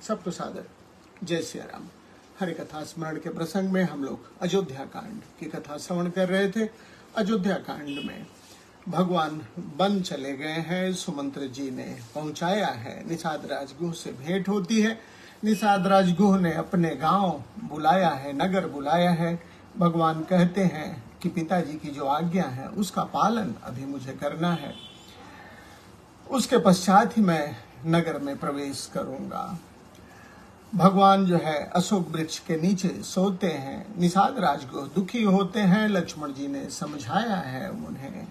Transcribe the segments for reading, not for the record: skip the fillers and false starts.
सबको सादर जय सिया राम। हरि कथा स्मरण के प्रसंग में हम लोग अयोध्या कांड की कथा श्रवण कर रहे थे। अयोध्या कांड में भगवान वन चले गए हैं, सुमंत्र जी ने पहुंचाया है, निषाद राजगुह से भेंट होती है। निषाद राजगुह ने अपने गांव बुलाया है, नगर बुलाया है। भगवान कहते हैं कि पिताजी की जो आज्ञा है उसका पालन अभी मुझे करना है, उसके पश्चात ही मैं नगर में प्रवेश करूंगा। भगवान जो है अशोक वृक्ष के नीचे सोते हैं। निषाद राजगुह दुखी होते हैं। लक्ष्मण जी ने समझाया है उन्हें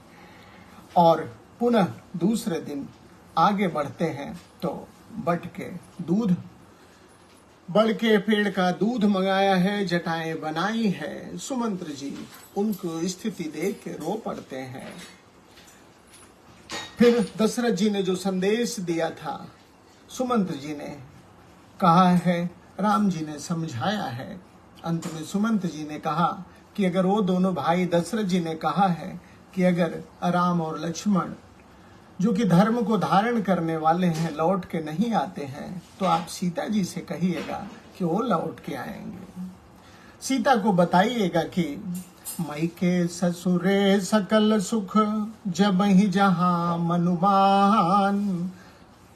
और पुनः दूसरे दिन आगे बढ़ते हैं तो बट के पेड़ का दूध मंगाया है, जटाएं बनाई है। सुमंत्र जी उनको स्थिति देख के रो पड़ते हैं। फिर दशरथ जी ने जो संदेश दिया था, सुमंत्र जी ने कहा है, राम जी ने समझाया है। अंत में सुमंत्र जी ने कहा कि अगर वो दोनों भाई, दशरथ जी ने कहा है कि अगर राम और लक्ष्मण जो कि धर्म को धारण करने वाले हैं लौट के नहीं आते हैं तो आप सीता जी से कहिएगा कि वो लौट के आएंगे। सीता को बताइएगा कि मायके ससुरे सकल सुख, जब ही जहां मनुमान,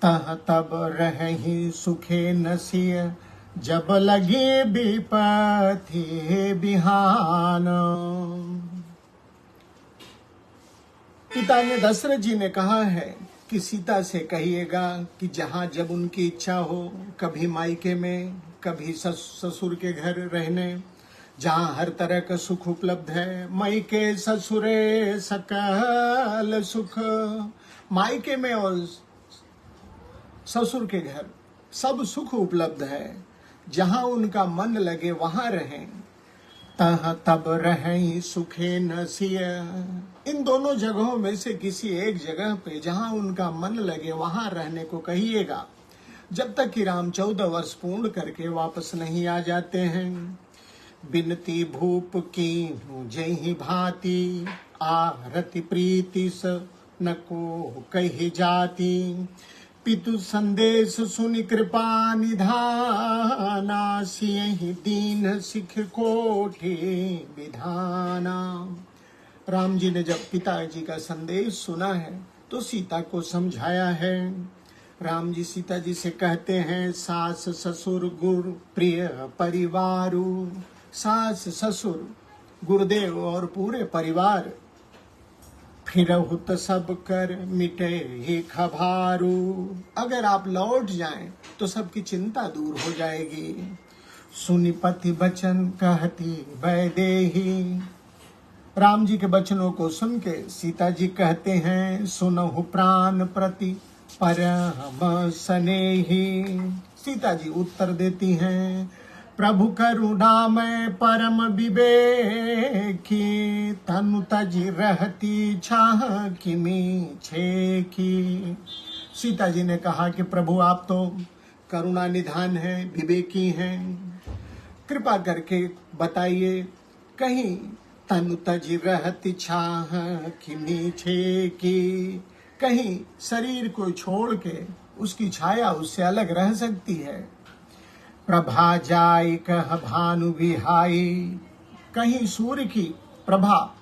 तह तब रही सुखे नसिय, जब लगे विपत्ति बिहान। पिता ने, दशरथ जी ने कहा है कि सीता से कहिएगा कि जहां जब उनकी इच्छा हो, कभी मायके में, कभी ससुर के घर रहने, जहां हर तरह का सुख उपलब्ध है। मायके ससुरे सकल सुख, मायके में और ससुर के घर सब सुख उपलब्ध है। जहां उनका मन लगे वहां रहें। तह तब रहें सुखे नसिय, इन दोनों जगहों में से किसी एक जगह पे जहां उनका मन लगे वहां रहने को कहिएगा, जब तक कि राम 14 वर्ष पूर्ण करके वापस नहीं आ जाते हैं। बिनती भूप की जय ही भांति, आरति प्रीति स न को कही जाती। पितु संदेश सुनि कृपा निधाना, सियहि दीन सिख कोठि विधाना। राम जी ने जब पिताजी का संदेश सुना है तो सीता को समझाया है। राम जी सीता जी से कहते हैं, सास ससुर गुरु प्रिय परिवारु। सास ससुर गुरुदेव और पूरे परिवार, फिरहुत सब कर मिटे ही खभारू। अगर आप लौट जाएं तो सबकी चिंता दूर हो जाएगी। सुनि पति बचन कहती वैदेही। राम जी के वचनों को सुन के सीता जी कहते हैं, सुनहु प्राण प्रति परम स्नेही। सीता जी उत्तर देती हैं, प्रभु करुणा में परम विवेकी, तनु तजी रहती छाह किमी छेकी। सीता जी ने कहा कि प्रभु आप तो करुणा निधान हैं, विवेकी हैं, कृपा करके बताइए कहीं तनु तजी रहती छाह किमी छेकी, कहीं शरीर को छोड़ के उसकी छाया उससे अलग रह सकती है। प्रभा जाय कह भानु विहाई, कहीं सूर्य की प्रभा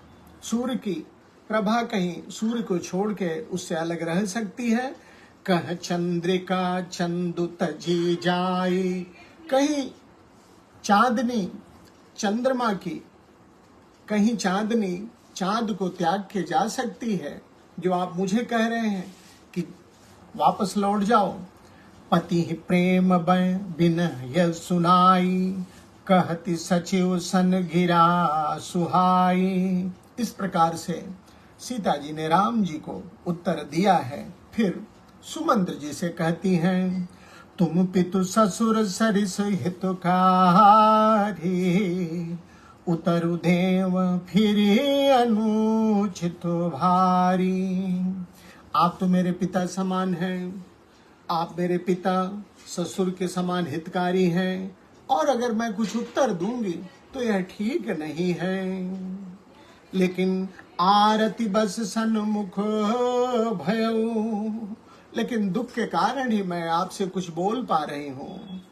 कहीं सूर्य को छोड़ के उससे अलग रह सकती है। कह चंद्रिका चंदु तजी जाय, कहीं चांदनी चंद्रमा की, कहीं चांदनी चांद को त्याग के जा सकती है। जो आप मुझे कह रहे हैं कि वापस लौट जाओ। पति प्रेम बिन यह सुनाई, कहती सचिव सन गिरा सुहाई। इस प्रकार से सीता जी ने राम जी को उत्तर दिया है। फिर सुमंत्र जी से कहती हैं, तुम पितु ससुर सरिस हितकारी, उतरु देव फिर अनुचित भारी। आप तो मेरे पिता समान हैं, आप मेरे पिता ससुर के समान हितकारी हैं, और अगर मैं कुछ उत्तर दूंगी तो यह ठीक नहीं है। लेकिन आरती बस सन्मुख भयऊ, लेकिन दुख के कारण ही मैं आपसे कुछ बोल पा रही हूँ।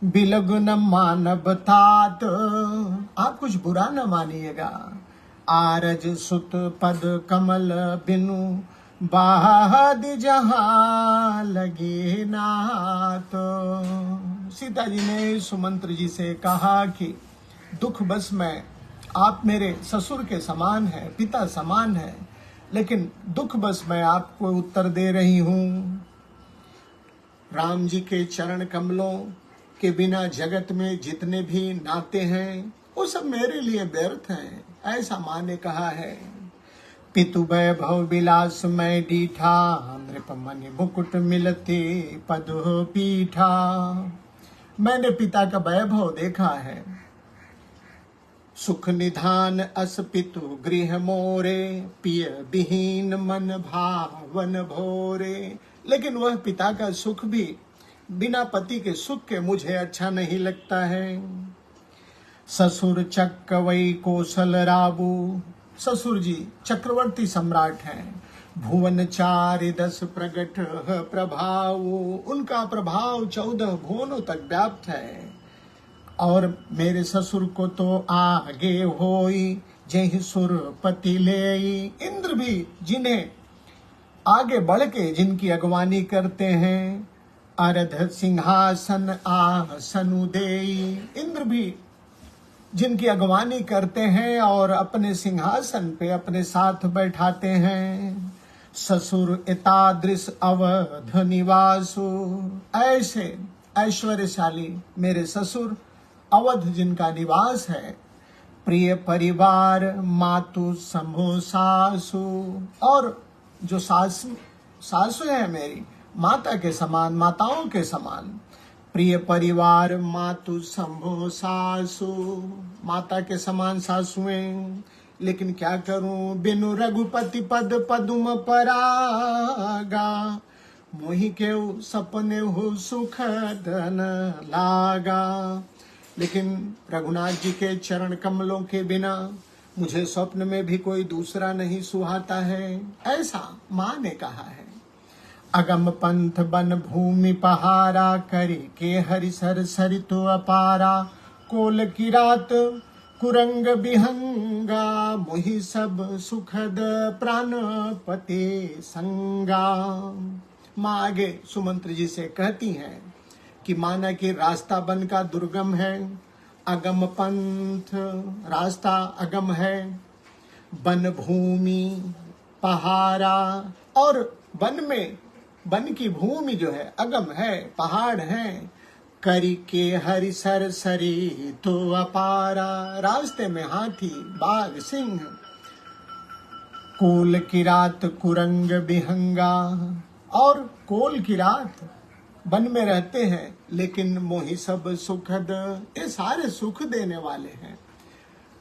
बिलग न मानव तात, आप कुछ बुरा न मानिएगा। आरज सुत पद कमल बिनु, बाहद जहां लगे नात। सीता जी ने सुमंत्र जी से कहा कि दुख बस मैं, आप मेरे ससुर के समान है, पिता समान है, लेकिन दुख बस मैं आपको उत्तर दे रही हूँ। राम जी के चरण कमलों के बिना जगत में जितने भी नाते हैं वो सब मेरे लिए व्यर्थ हैं, ऐसा माँ ने कहा है। पितु वैभव विलास मैं डीठा, नृपमणि मुकुट मिलते पद पीठा। मैंने पिता का वैभव देखा है। सुख निधान अस पितु गृह मोरे, पिय विहीन मन भावन भोरे। लेकिन वह पिता का सुख भी बिना पति के सुख के मुझे अच्छा नहीं लगता है। ससुर चक्रवई कौशल राबू, ससुर जी चक्रवर्ती सम्राट हैं। भुवन 4 प्रगट प्रभाव, उनका प्रभाव 14 भुवनों तक व्याप्त है। और मेरे ससुर को तो आगे होई, जय सुरपति ले। इंद्र भी जिन्हें आगे बढ़ के जिनकी अगवानी करते हैं, अरध सिंहासन आसनु देई। इंद्र भी जिनकी अगवानी करते हैं और अपने सिंहासन पे अपने साथ बैठाते हैं। ससुर एतादृश अवध निवासु, ऐसे ऐश्वर्यशाली मेरे ससुर, अवध जिनका निवास है। प्रिय परिवार मातु समो सासु, और जो सासु है मेरी, माता के समान, माताओं के समान। प्रिय परिवार मातु संभो सासु, माता के समान सासुएं। लेकिन क्या करूं, बिनु रघुपति पद पदुम परागा, मोहि के सपने हो सुख धन लागा। लेकिन रघुनाथ जी के चरण कमलों के बिना मुझे स्वप्न में भी कोई दूसरा नहीं सुहाता है, ऐसा माँ ने कहा है। अगम पंथ बन भूमि पहारा, करे के हरिसर सरितो अपारा। कोल की रात कुरंग बिहंगा, मोहि सब सुखद प्राणपते संगा। माँ आगे सुमंत्र जी से कहती हैं कि माना कि रास्ता वन का दुर्गम है, अगम पंथ, रास्ता अगम है, वन भूमि पहारा, और वन में, वन की भूमि जो है अगम है, पहाड़ है। करी के हरिसर सरी तो अपारा, रास्ते में हाथी बाघ सिंह। कोल की रात कुरंग बिहंगा, और कोल की रात वन में रहते हैं, लेकिन मोहि सब सुखद, ये सारे सुख देने वाले हैं।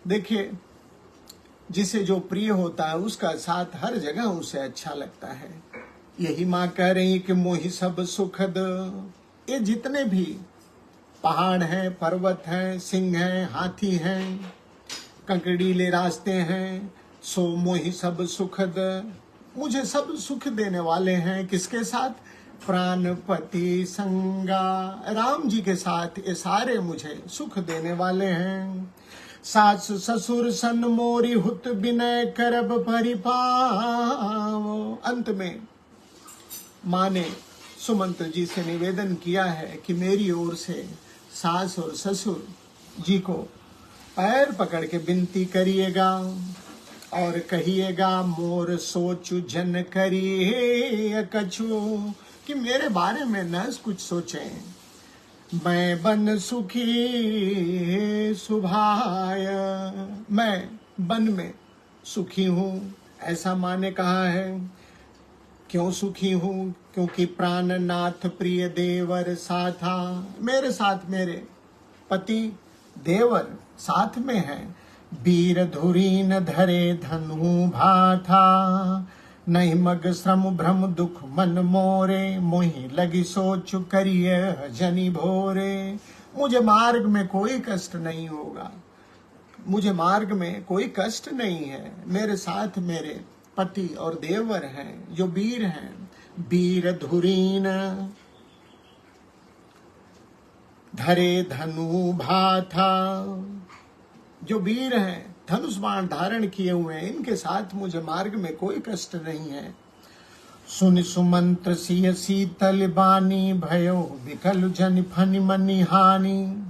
देखिए, जिसे जो प्रिय होता है उसका साथ हर जगह उसे अच्छा लगता है। यही माँ कह रही कि मोहि सब सुखद, ये जितने भी पहाड़ हैं, पर्वत हैं, सिंह हैं, हाथी हैं, कंकड़ीले रास्ते हैं, सो मोहि सब सुखद, मुझे सब सुख देने वाले हैं। किसके साथ? प्राणपति संगा, राम जी के साथ ये सारे मुझे सुख देने वाले हैं। सास ससुर सन मोरी हुत विनय करब परिपाव। अंत में माँ ने सुमंत्र जी से निवेदन किया है कि मेरी ओर से सास और ससुर जी को पैर पकड़ के विनती करिएगा और कहिएगा, मोर सोचु जन करिए कछु, कि मेरे बारे में न कुछ सोचें। मैं बन सुखी सुभाय, मैं बन में सुखी हूँ, ऐसा माँ ने कहा है। क्यों सुखी हूँ? क्योंकि प्राणनाथ प्रिय देवर साथा, मेरे साथ मेरे पति देवर साथ में है। वीर धुरीन धरे धनु भाथा, नहीं मग श्रम भ्रम दुख मन मोरे। मोहि लगी सोच करिय जनि भोरे, मुझे मार्ग में कोई कष्ट नहीं होगा, मुझे मार्ग में कोई कष्ट नहीं है। मेरे साथ मेरे पति और देवर हैं जो वीर हैं, वीर धुरीन धरे धनु भाथा। जो वीर हैं, धनुष बाण धारण किए हुए हैं, इनके साथ मुझे मार्ग में कोई कष्ट नहीं है। सुन सुमंत्र सिय शीतल बानी भयो विकल जन फनि मनि हानि।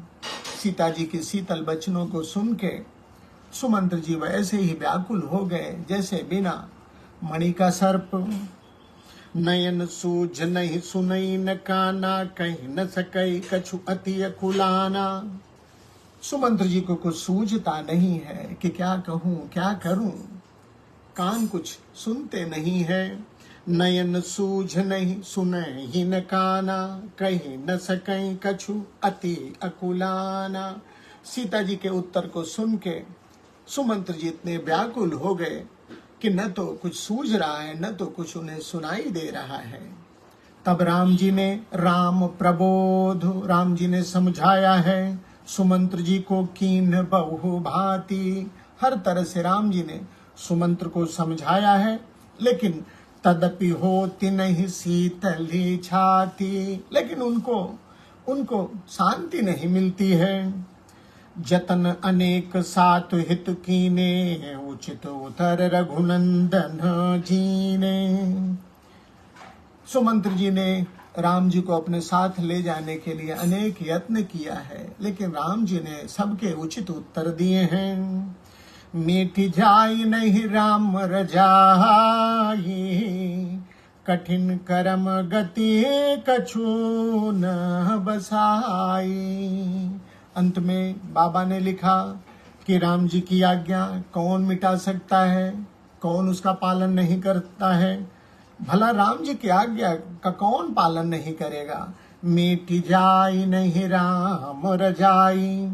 सीता जी के शीतल वचनों को सुन के सुमंत्र जी वैसे ही व्याकुल हो गए जैसे बिना मणि का सर्प। नयन सूझ नहीं सुनई न काना, कहीं न सकई कछु अति अकुलाना। सुमंत्र जी को कुछ सूझता नहीं है कि क्या कहूं क्या करूं, कान कुछ सुनते नहीं है। नयन सूझ नहीं सुने ही न काना, कहीं न सकई कछु अति अकुलाना। सीता जी के उत्तर को सुन के सुमंत्र जी इतने व्याकुल हो गए कि न तो कुछ सूझ रहा है न तो कुछ उन्हें सुनाई दे रहा है। तब राम जी ने राम प्रबोध, राम जी ने समझाया है सुमंत्र जी को कीन बहु भांति। हर तरह से राम जी ने सुमंत्र को समझाया है, लेकिन तदपि होती नहीं शीतली छाती। लेकिन उनको शांति नहीं मिलती है। जतन अनेक सात हित कीने, उचित उतर रघुनंदन जीने। सुमंत्र जी ने राम जी को अपने साथ ले जाने के लिए अनेक यत्न किया है, लेकिन राम जी ने सबके उचित उत्तर दिए हैं। मीठी जाई नहीं राम रजाई, कठिन करम गति कछु न बसाई। अंत में बाबा ने लिखा कि राम जी की आज्ञा कौन मिटा सकता है, कौन उसका पालन नहीं करता है। भला राम जी की आज्ञा का कौन पालन नहीं करेगा। मीठी जाई नहीं राम रजाई,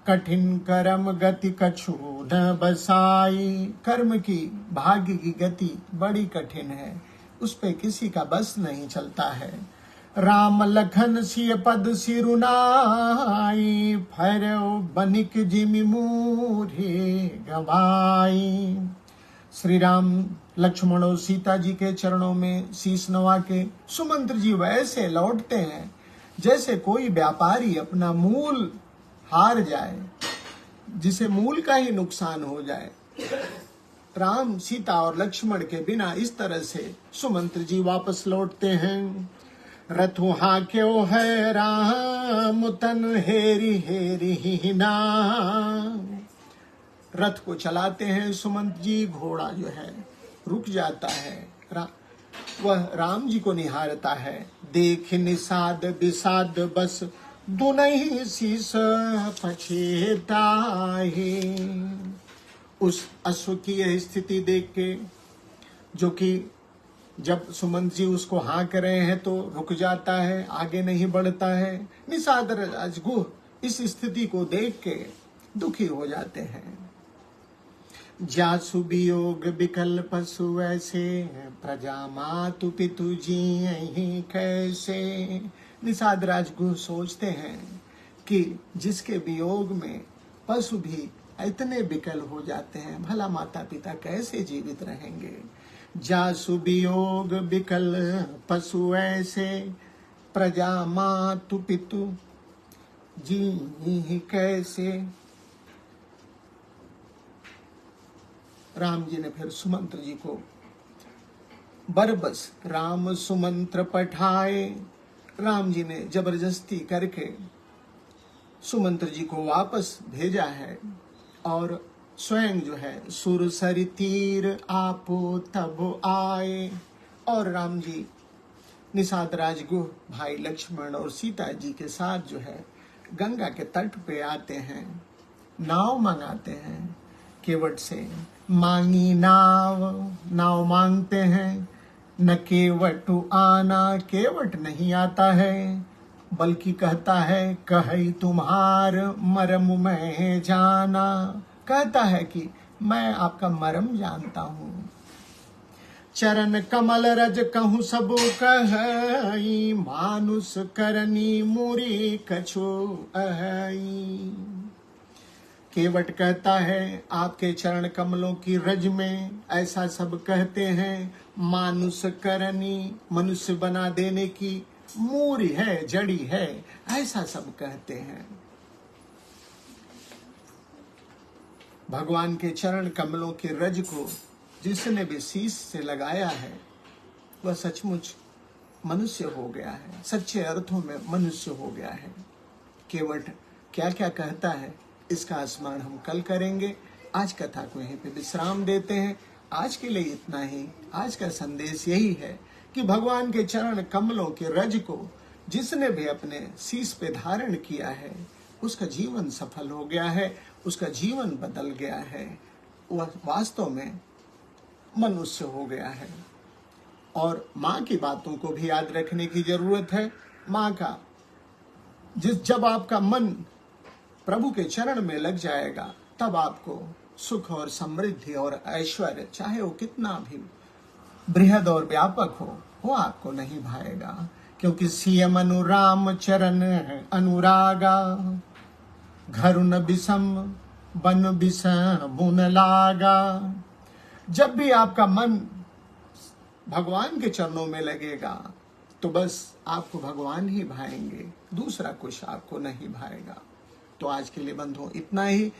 कठिन कर्म गति कछु न बसाई। कर्म की भाग्य की गति बड़ी कठिन है, उस पे किसी का बस नहीं चलता है। राम लखन सिय पद सिरुनाई, फरौ बनिक जिमि मूढ़े गवाई। श्री राम लक्ष्मण और सीता जी के चरणों में शीश नवा के सुमंत्र जी वैसे लौटते हैं जैसे कोई व्यापारी अपना मूल हार जाए, जिसे मूल का ही नुकसान हो जाए। राम सीता और लक्ष्मण के बिना इस तरह से सुमंत्र जी वापस लौटते हैं। रथु हाक्यो है राम तन हेरी हेरी ही ना। रथ को चलाते हैं सुमंत्र जी, घोड़ा जो है रुक जाता है, वह राम जी को निहारता है। देख निषाद विषाद बस दुनहि शीस पछेताहि। उस अश्व की यह स्थिति देख के, जो कि जब सुमंत जी उसको हाँ कर रहे हैं तो रुक जाता है, आगे नहीं बढ़ता है। निषाद राजगुह इस स्थिति को देख के दुखी हो जाते हैं। जासु वियोग विकल पशु ऐसे, प्रजा मातु पितु जी कैसे। निषाद राजगुह सोचते हैं कि जिसके वियोग में पशु भी इतने विकल हो जाते हैं, भला माता पिता कैसे जीवित रहेंगे। जासु वियोग विकल पशु ऐसे, प्रजा मातु पितु जी कैसे। राम जी ने फिर सुमंत्र जी को बरबस राम सुमंत्र पठाए। राम जी ने जबरदस्ती करके सुमंत्र जी को वापस भेजा है और स्वयं जो है सुरसरी तीर आपो तब आए। और राम जी निषाद राजगुह भाई लक्ष्मण और सीता जी के साथ जो है गंगा के तट पे आते हैं, नाव मंगाते हैं। केवट से मांगी नाव मांगते हैं, न केवटु आना, केवट नहीं आता है, बल्कि कहता है कही तुम्हार मरम मैं जाना। कहता है कि मैं आपका मरम जानता हूँ। चरण कमल रज कहूँ सबो कहई, मानुष करनी मुरी कछो अहई। केवट कहता है आपके चरण कमलों की रज में, ऐसा सब कहते हैं मानुष करनी, मनुष्य बना देने की मूरी है, जड़ी है, ऐसा सब कहते हैं। भगवान के चरण कमलों के रज को जिसने भी शीश से लगाया है वह सचमुच मनुष्य हो गया है, सच्चे अर्थों में मनुष्य हो गया है। केवट क्या क्या कहता है इसका स्मरण हम कल करेंगे। आज कथा को यहीं पे विश्राम देते हैं। आज के लिए इतना ही। आज का संदेश यही है कि भगवान के चरण कमलों के रज को जिसने भी अपने शीश पे धारण किया है उसका जीवन सफल हो गया है, उसका जीवन बदल गया है, वह वास्तव में मनुष्य हो गया है। और माँ की बातों को भी याद रखने की जरूरत है। माँ का जब आपका मन प्रभु के चरण में लग जाएगा तब आपको सुख और समृद्धि और ऐश्वर्य, चाहे वो कितना भी बृहद और व्यापक हो, वो आपको नहीं भाएगा। क्योंकि सियम अनुराम चरण अनुरागा, घर न बिसम बन बिसम बुन लागा। जब भी आपका मन भगवान के चरणों में लगेगा तो बस आपको भगवान ही भाएंगे, दूसरा कुछ आपको नहीं भाएगा। तो आज के लिए बंधुओं इतना ही।